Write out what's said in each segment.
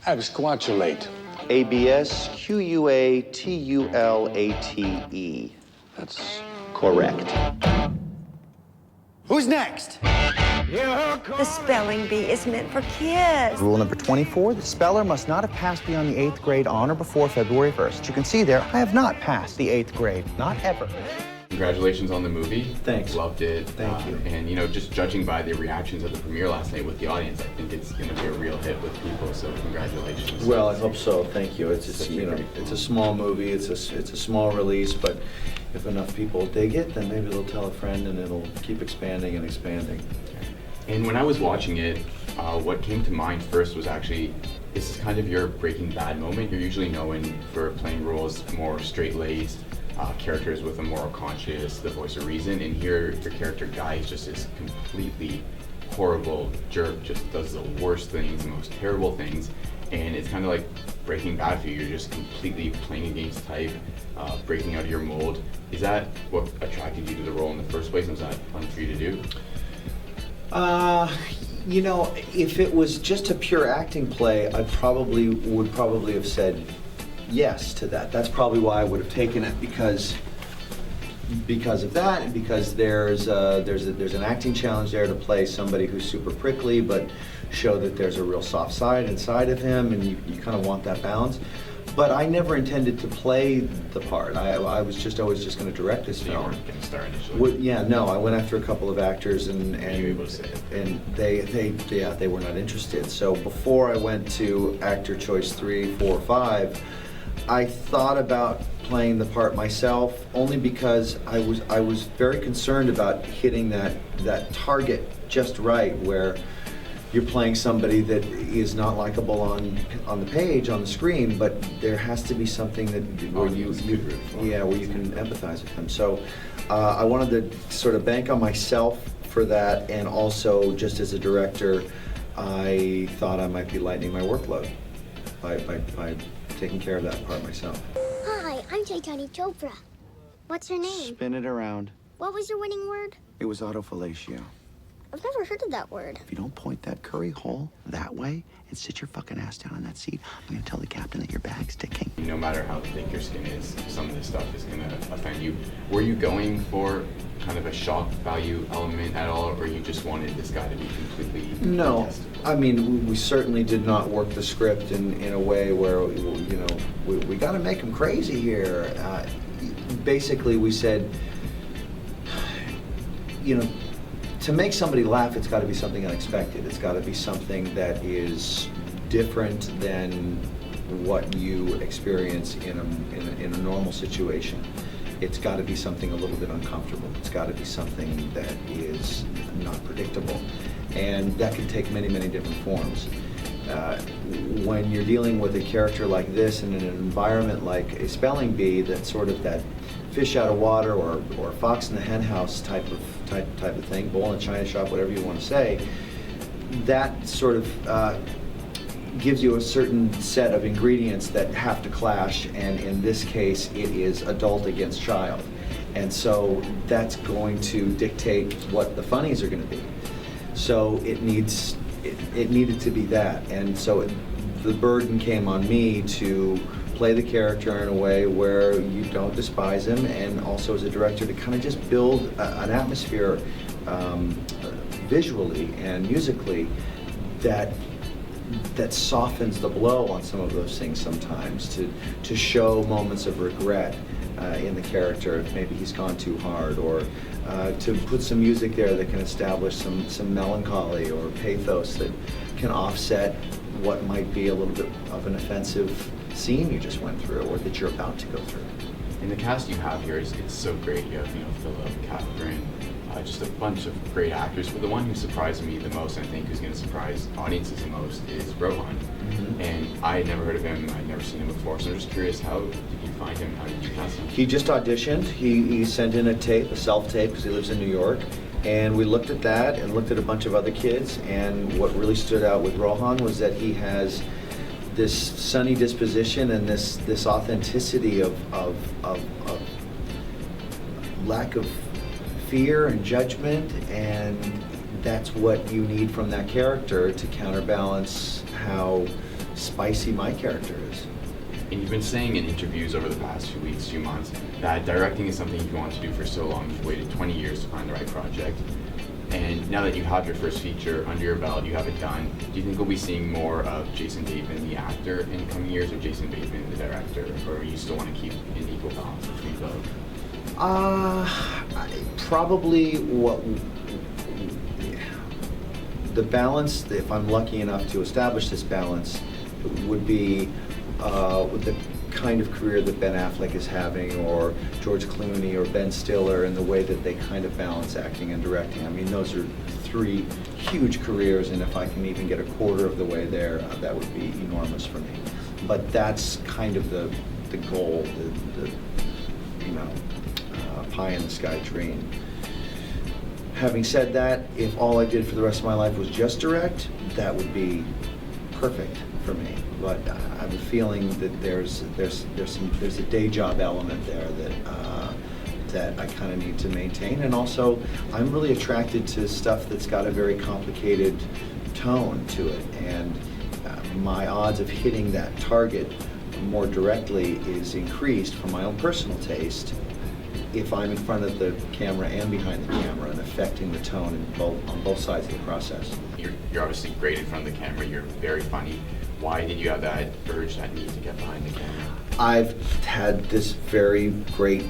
Absquatulate. ABSQUATULATE. That's correct. Who's next? The spelling bee is meant for kids. Rule number 24, the speller must not have passed beyond the 8th grade on or before February 1st. You can see there, I have not passed the 8th grade, not ever. Congratulations on the movie. Thanks. Loved it. Thank you. And you know, just judging by the reactions of the premiere last night with the audience, I think it's going to be a real hit with people. So congratulations. Well, I hope so. Thank you. It's a small movie. It's a small release, but if enough people dig it, then maybe they'll tell a friend, and it'll keep expanding and expanding. And when I was watching it, what came to mind first was actually, this is kind of your Breaking Bad moment. You're usually known for playing roles more straight-laced, characters with a moral conscience, the voice of reason, and here your character Guy is just this completely horrible jerk, just does the worst things, the most terrible things, and it's kind of like Breaking Bad for you. You're just completely playing against type, breaking out of your mold. Is that what attracted you to the role in the first place, and was that fun for you to do? You know, if it was just a pure acting play, I would probably have said yes to that. That's probably why I would have taken it, because of that, and because there's an acting challenge there to play somebody who's super prickly, but show that there's a real soft side inside of him, and you kind of want that balance. But I never intended to play the part. I was always just going to direct this film. You weren't going to star initially? Yeah, no. I went after a couple of actors, and you were able to say it. And they were not interested. So before I went to actor choice 3, 4, 5, I thought about playing the part myself, only because I was very concerned about hitting that target just right, where you're playing somebody that is not likable on the page, on the screen, but there has to be something where you can empathize with them. So I wanted to sort of bank on myself for that, and also just as a director, I thought I might be lightening my workload by taking care of that part myself. Hi, I'm Chaitanya Chopra. What's her name? Spin it around. What was your winning word? It was autofellatio. I've never heard of that word. If you don't point that curry hole that way and sit your fucking ass down on that seat, I'm gonna tell the captain that your bag's ticking. No matter how thick your skin is, some of this stuff is going to offend you. Were you going for kind of a shock value element at all, or you just wanted this guy to be completely No, detestable? I mean, we certainly did not work the script in a way where, we got to make him crazy here. Basically, we said, to make somebody laugh, it's got to be something unexpected. It's got to be something that is different than what you experience in a normal situation. It's got to be something a little bit uncomfortable. It's got to be something that is not predictable. And that can take many, many different forms. When you're dealing with a character like this in an environment like a spelling bee, that's sort of that fish out of water or fox in the hen house type of thing, bull in a china shop, whatever you want to say, that sort of gives you a certain set of ingredients that have to clash, and in this case it is adult against child, and so that's going to dictate what the funnies are going to be. So it needed to be that, and so the burden came on me to play the character in a way where you don't despise him, and also as a director to kind of just build an atmosphere visually and musically that softens the blow on some of those things sometimes, to show moments of regret in the character if maybe he's gone too hard, or to put some music there that can establish some melancholy or pathos that can offset what might be a little bit of an offensive scene you just went through, or that you're about to go through. And the cast you have here is so great. You have, Philip, Catherine, just a bunch of great actors. But the one who surprised me the most, and I think who's going to surprise audiences the most, is Rohan. Mm-hmm. And I had never heard of him. I'd never seen him before. So I'm just curious, how did you find him? How did you cast him? He just auditioned. He sent in a self-tape, because he lives in New York. And we looked at that and looked at a bunch of other kids. And what really stood out with Rohan was that he has this sunny disposition and this authenticity of lack of fear and judgment, and that's what you need from that character to counterbalance how spicy my character is. And you've been saying in interviews over the past few weeks, few months, that directing is something you've wanted to do for so long. You've waited 20 years to find the right project. And now that you have your first feature under your belt, you have it done, do you think we'll be seeing more of Jason Bateman, the actor, in coming years, or Jason Bateman, the director? Or you still want to keep an equal balance between both? Probably the balance, if I'm lucky enough to establish this balance, would be the kind of career that Ben Affleck is having, or George Clooney, or Ben Stiller, and the way that they kind of balance acting and directing. I mean, those are three huge careers, and if I can even get a quarter of the way there, that would be enormous for me. But that's kind of the goal, the pie in the sky dream. Having said that, if all I did for the rest of my life was just direct, that would be perfect for me. But I have a feeling that there's a day job element there that I kind of need to maintain. And also, I'm really attracted to stuff that's got a very complicated tone to it. And my odds of hitting that target more directly is increased from my own personal taste if I'm in front of the camera and behind the camera and affecting the tone on both sides of the process. You're obviously great in front of the camera. You're very funny. Why did you have that urge, that need to get behind the camera? I've had this very great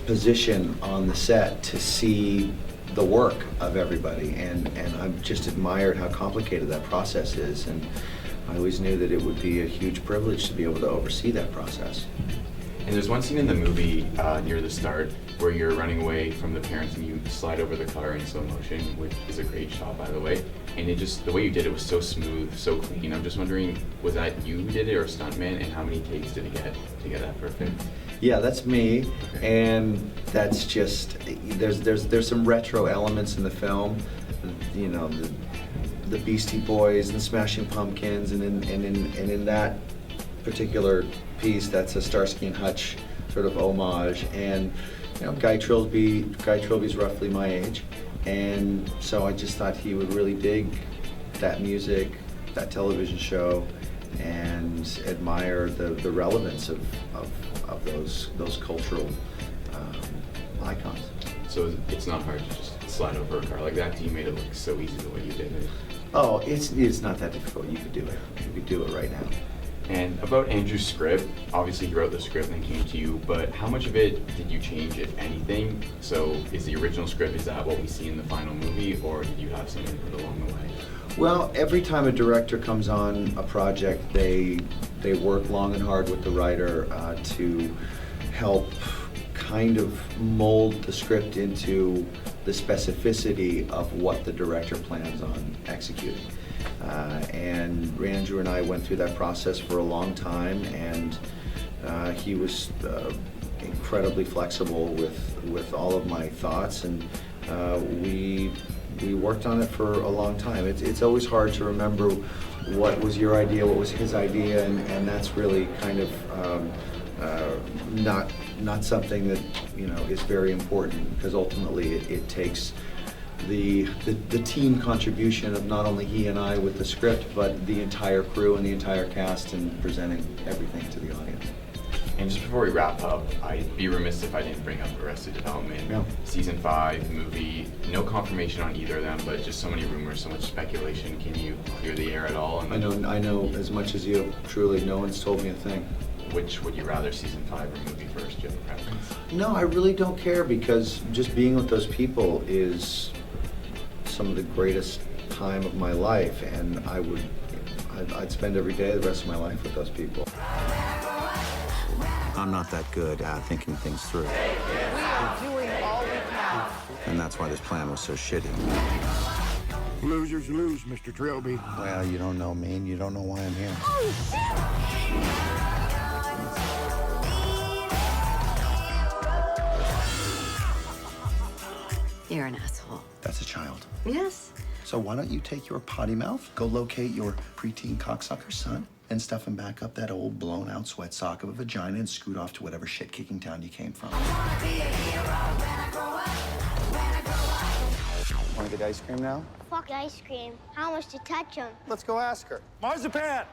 position on the set to see the work of everybody, and I've just admired how complicated that process is, and I always knew that it would be a huge privilege to be able to oversee that process. And there's one scene in the movie near the start where you're running away from the parents and you slide over the car in slow motion, which is a great shot, by the way. And the way you did it was so smooth, so clean. I'm just wondering, was that you who did it or a stuntman, and how many takes did it get to get that perfect? Yeah, that's me, Okay. and that's just, there's some retro elements in the film, you know, the Beastie Boys and the Smashing Pumpkins, and in that particular piece, that's a Starsky and Hutch sort of homage. And you know, Guy Trilby's roughly my age, and so I just thought he would really dig that music, that television show, and admire the relevance of those cultural icons. So it's not hard to just slide over a car like that. You made it look so easy the way you did it. Oh, it's not that difficult. You could do it. You could do it right now. And about Andrew's script, obviously he wrote the script and came to you, but how much of it did you change, if anything? So is the original script, is that what we see in the final movie, or did you have some input along the way? Well, every time a director comes on a project, they work long and hard with the writer to help kind of mold the script into the specificity of what the director plans on executing. And Andrew and I went through that process for a long time, and he was incredibly flexible with all of my thoughts, and we worked on it for a long time. It's always hard to remember what was your idea, what was his idea, and that's really kind of not something that, you know, is very important, because ultimately it takes the team contribution of not only he and I with the script, but the entire crew and the entire cast, and presenting everything to the audience. And just before we wrap up, I'd be remiss if I didn't bring up Arrested Development. Yeah. Season 5 movie, no confirmation on either of them, but just so many rumors, so much speculation. Can you clear the air at all? And I know as much as you. Truly, no one's told me a thing. Which would you rather, season 5 or movie first? Do you have a preference? No, I really don't care, because just being with those people is some of the greatest time of my life, and I'd spend every day the rest of my life with those people. I'm not that good at thinking things through. We are doing all we can. And that's why this plan was so shitty. Losers lose, Mr. Trilby. Well, you don't know me, and you don't know why I'm here. You're an asshole. That's a child. Yes. So why don't you take your potty mouth, go locate your preteen cocksucker son, and stuff him back up that old blown-out sweat sock of a vagina and scoot off to whatever shit-kicking town you came from. Want to get ice cream now? Fuck ice cream. How much to touch them? Let's go ask her. Marzipan!